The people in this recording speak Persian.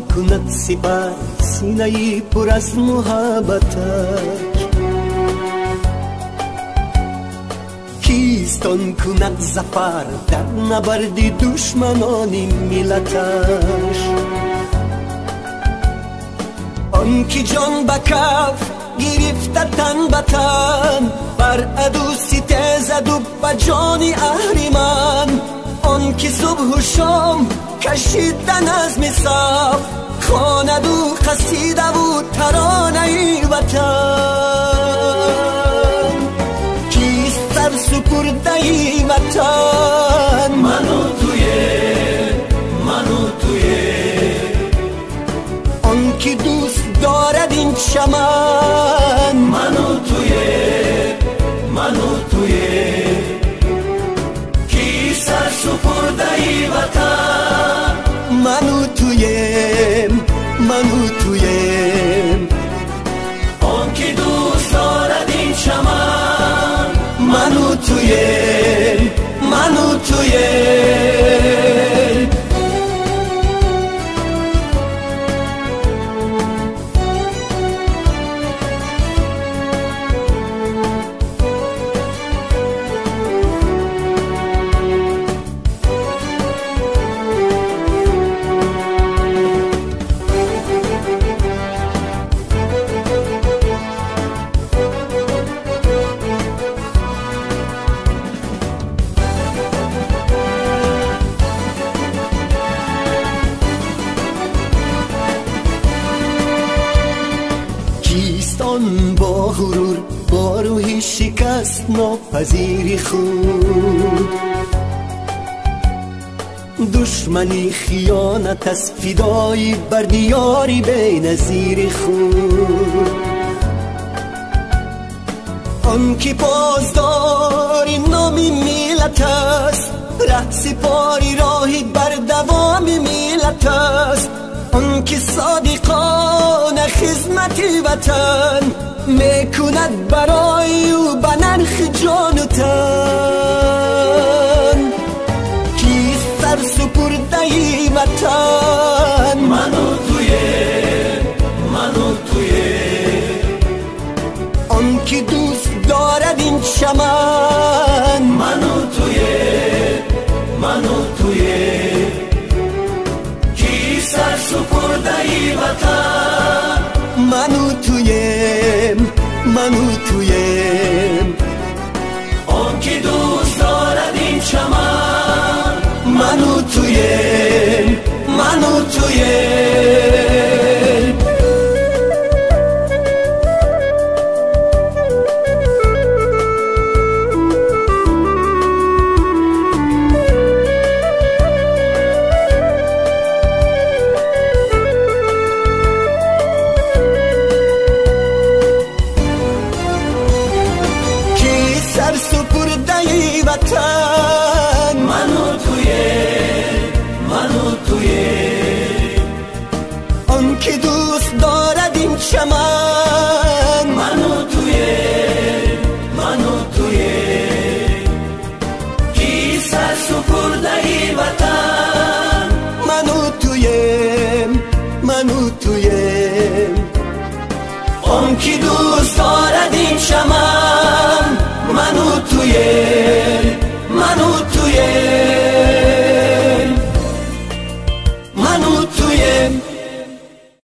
کیستان کند سپر سینه پر از محبتش، کیستان کند ظفر در نبرد دشمنان ملتش. آن که جان به کف گرفته تن به تن، بر عدو سیته زد و به جان اهریمن. آن که صبح و شام کشیدن از صف، خواند و قصیده و ترانه وطن. کیست سر سپرده وطن؟ من و تویه، آن که دوست دارد این چمن. من و تویه، کی سر سپرده وطن؟ من و تویم، آن که دوست دارد این چمن. من و تویم. کیستان با غرور، با روح شکست ناپذیر خود، دشمنی خیانت از فدای بر دیاری بی نظیر خود. آن که پاسدار نام ملت است، ره سپاری راهی بر دوام ملت است. آن که صادقانه خدمت وطن، میکند برای او به نرخ جان و تن. کیست سر سپرده وطن؟ من و تویه، آن که دوست دارد این چمن. من و تویه، کی سر سپرده وطن؟ من و تویم، آن که دوست دارد این چمن. من و تویم. سر سپرده وطن. من و تویه، آن که دوست دارد این چمن. من و تویه، کی سر سپرده وطن؟